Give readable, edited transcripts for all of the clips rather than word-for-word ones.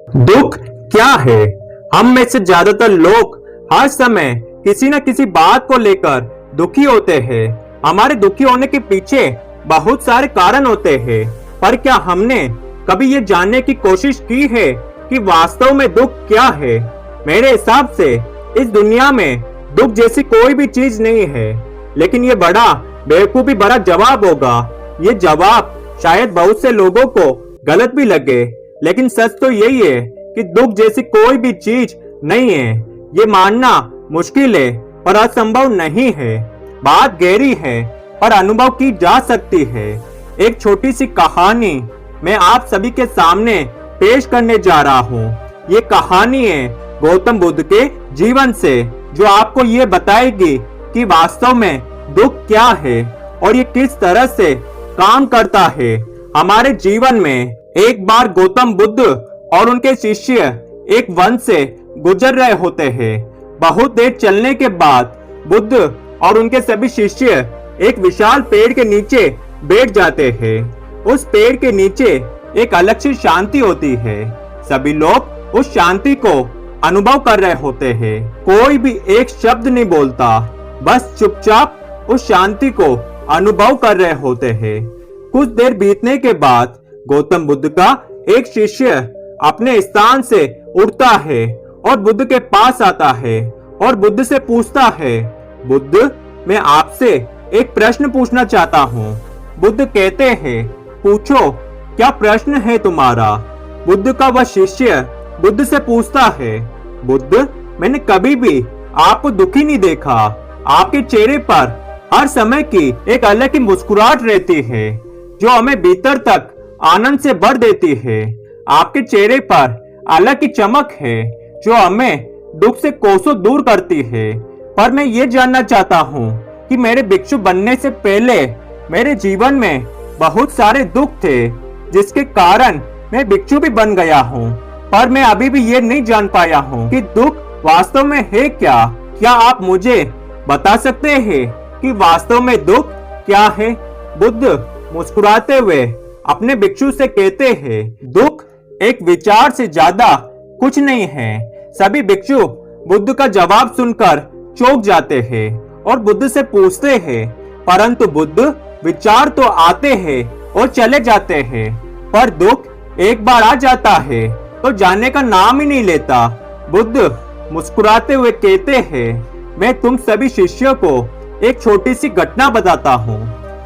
दुख क्या है? हम में से ज्यादातर लोग हर समय किसी न किसी बात को लेकर दुखी होते हैं। हमारे दुखी होने के पीछे बहुत सारे कारण होते हैं, पर क्या हमने कभी ये जानने की कोशिश की है कि वास्तव में दुख क्या है? मेरे हिसाब से इस दुनिया में दुख जैसी कोई भी चीज नहीं है, लेकिन ये बड़ा बेवकूफी भरा जवाब होगा। ये जवाब शायद बहुत से लोगों को गलत भी लगे, लेकिन सच तो यही है कि दुख जैसी कोई भी चीज नहीं है। ये मानना मुश्किल है पर असंभव नहीं है। बात गहरी है पर अनुभव की जा सकती है। एक छोटी सी कहानी मैं आप सभी के सामने पेश करने जा रहा हूँ। ये कहानी है गौतम बुद्ध के जीवन से, जो आपको ये बताएगी कि वास्तव में दुख क्या है और ये किस तरह से काम करता है हमारे जीवन में। एक बार गौतम बुद्ध और उनके शिष्य एक वन से गुजर रहे होते हैं। बहुत देर चलने के बाद बुद्ध और उनके सभी शिष्य एक विशाल पेड़ के नीचे बैठ जाते हैं। उस पेड़ के नीचे एक अलग सी शांति होती है। सभी लोग उस शांति को अनुभव कर रहे होते हैं। कोई भी एक शब्द नहीं बोलता, बस चुपचाप उस शांति को अनुभव कर रहे होते हैं। कुछ देर बीतने के बाद गौतम बुद्ध का एक शिष्य अपने स्थान से उठता है और बुद्ध के पास आता है और बुद्ध से पूछता है, बुद्ध, मैं आपसे एक प्रश्न पूछना चाहता हूँ। बुद्ध कहते हैं, पूछो, क्या प्रश्न है तुम्हारा? बुद्ध का वह शिष्य बुद्ध से पूछता है, बुद्ध, मैंने कभी भी आपको दुखी नहीं देखा। आपके चेहरे पर हर समय की एक अलग ही मुस्कुराहट रहती है, जो हमें भीतर तक आनंद से भर देती है। आपके चेहरे पर अलग ही चमक है, जो हमें दुख से कोसों दूर करती है। पर मैं ये जानना चाहता हूँ कि मेरे भिक्षु बनने से पहले मेरे जीवन में बहुत सारे दुख थे, जिसके कारण मैं भिक्षु भी बन गया हूँ। पर मैं अभी भी ये नहीं जान पाया हूँ कि दुख वास्तव में है क्या। क्या आप मुझे बता सकते हैं कि वास्तव में दुख क्या है? बुद्ध मुस्कुराते हुए अपने भिक्षु से कहते हैं, दुख एक विचार से ज्यादा कुछ नहीं है। सभी भिक्षु बुद्ध का जवाब सुनकर चौंक जाते हैं और बुद्ध से पूछते हैं, परंतु बुद्ध, विचार तो आते हैं और चले जाते हैं, पर दुख एक बार आ जाता है तो जाने का नाम ही नहीं लेता। बुद्ध मुस्कुराते हुए कहते हैं, मैं तुम सभी शिष्यों को एक छोटी सी घटना बताता हूँ।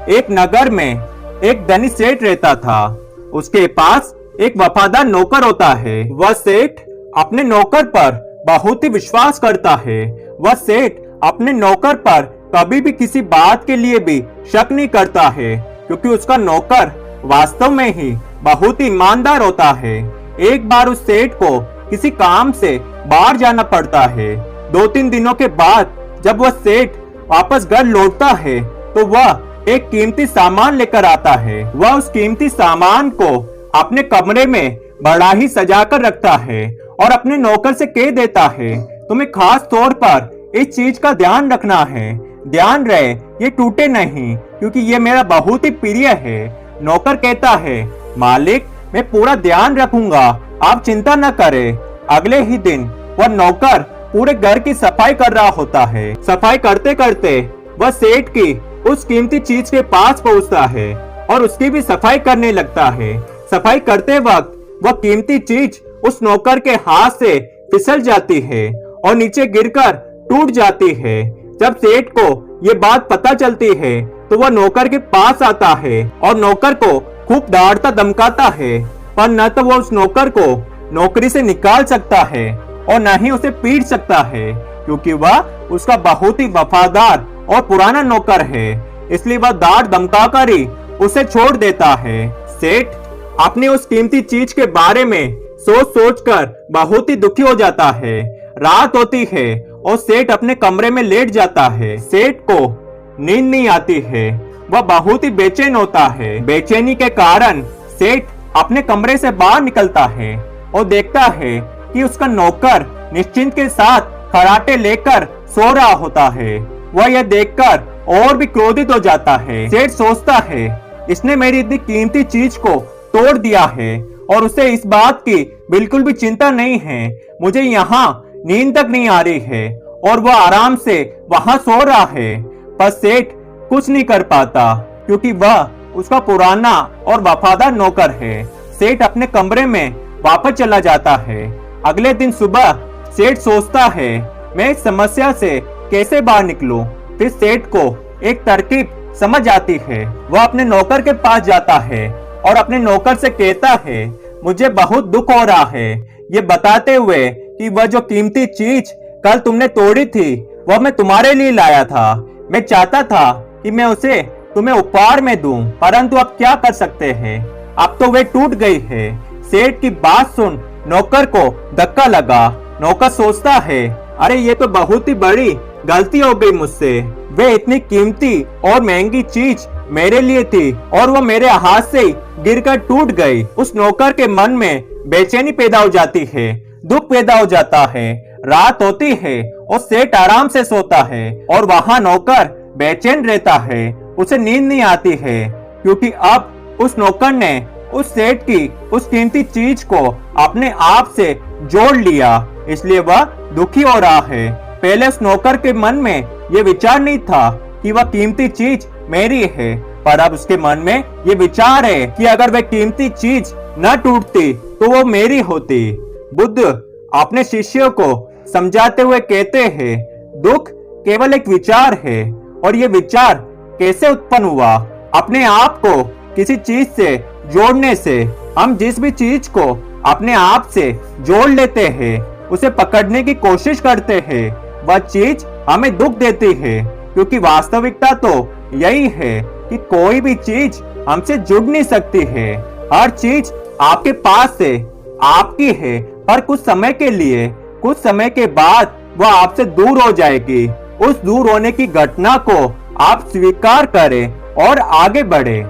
एक नगर में एक धनी सेठ रहता था। उसके पास एक वफादार नौकर होता है। वह सेठ अपने नौकर पर बहुत ही विश्वास करता है। वह सेठ अपने नौकर पर कभी भी किसी बात के लिए भी शक नहीं करता है, क्योंकि उसका नौकर वास्तव में ही बहुत ही ईमानदार होता है। एक बार उस सेठ को किसी काम से बाहर जाना पड़ता है। 2-3 दिनों के बाद जब वह सेठ वापस घर लौटता है तो वह एक कीमती सामान लेकर आता है। वह उस कीमती सामान को अपने कमरे में बड़ा ही सजा कर रखता है और अपने नौकर से कह देता है, तुम्हें खास तौर पर इस चीज का ध्यान रखना है। ध्यान रहे ये टूटे नहीं, क्योंकि ये मेरा बहुत ही प्रिय है। नौकर कहता है, मालिक, मैं पूरा ध्यान रखूंगा, आप चिंता न करें। अगले ही दिन वह नौकर पूरे घर की सफाई कर रहा होता है। सफाई करते करते वह सेठ की उस कीमती चीज के पास पहुंचता है और उसकी भी सफाई करने लगता है। सफाई करते वक्त वह कीमती चीज उस नौकर के हाथ से फिसल जाती है और नीचे गिरकर टूट जाती है। जब सेठ को ये बात पता चलती है तो वह नौकर के पास आता है और नौकर को खूब डांटता धमकाता है, पर न तो वह उस नौकर को नौकरी से निकाल सकता है और न ही उसे पीट सकता है, क्योंकि वह उसका बहुत ही वफादार और पुराना नौकर है। इसलिए वह डांट धमकाकर ही उसे छोड़ देता है। सेठ अपनी उस कीमती चीज के बारे में सोच सोचकर बहुत ही दुखी हो जाता है। रात होती है और सेठ अपने कमरे में लेट जाता है। सेठ को नींद नहीं आती है, वह बहुत ही बेचैन होता है। बेचैनी के कारण सेठ अपने कमरे से बाहर निकलता है और देखता है कि उसका नौकर निश्चिंत के साथ खराटे लेकर सो रहा होता है। वह यह देखकर और भी क्रोधित हो जाता है। सेठ सोचता है, इसने मेरी इतनी कीमती चीज को तोड़ दिया है और उसे इस बात की बिल्कुल भी चिंता नहीं है। मुझे यहाँ नींद तक नहीं आ रही है और वह आराम से वहां सो रहा है। पर सेठ कुछ नहीं कर पाता क्योंकि वह उसका पुराना और वफादार नौकर है। सेठ अपने कमरे में वापस चला जाता है। अगले दिन सुबह सेठ सोचता है, मैं इस समस्या से कैसे बाहर निकलूं। फिर सेठ को एक तरकीब समझ आती है। वह अपने नौकर के पास जाता है और अपने नौकर से कहता है, मुझे बहुत दुख हो रहा है, ये बताते हुए कि वह जो कीमती चीज कल तुमने तोड़ी थी वह मैं तुम्हारे लिए लाया था। मैं चाहता था कि मैं उसे तुम्हें उपहार में दूं, परंतु अब क्या कर सकते हैं, अब तो वे टूट गई है। सेठ की बात सुन नौकर को धक्का लगा। नौकर सोचता है, अरे ये तो बहुत ही बड़ी गलती हो गई मुझसे। वे इतनी कीमती और महंगी चीज मेरे लिए थी और वो मेरे हाथ से गिरकर टूट गई। उस नौकर के मन में बेचैनी पैदा हो जाती है, दुख पैदा हो जाता है। रात होती है और सेठ आराम से सोता है और वहां नौकर बेचैन रहता है। उसे नींद नहीं आती है क्योंकि अब उस नौकर ने उस सेठ की उस कीमती चीज को अपने आप से जोड़ लिया, इसलिए वह दुखी हो रहा है। पहले उस नौकर के मन में ये विचार नहीं था कि वह कीमती चीज मेरी है, पर अब उसके मन में ये विचार है कि अगर वह कीमती चीज न टूटती तो वो मेरी होती। बुद्ध अपने शिष्यों को समझाते हुए कहते हैं, दुख केवल एक विचार है और ये विचार कैसे उत्पन्न हुआ, अपने आप को किसी चीज से जोड़ने से। हम जिस भी चीज को अपने आप से जोड़ लेते हैं, उसे पकड़ने की कोशिश करते हैं, वह चीज हमें दुख देती है, क्योंकि वास्तविकता तो यही है कि कोई भी चीज हमसे जुड़ नहीं सकती है। हर चीज आपके पास से आपकी है, पर कुछ समय के लिए, कुछ समय के बाद वह आपसे दूर हो जाएगी। उस दूर होने की घटना को आप स्वीकार करें और आगे बढ़े।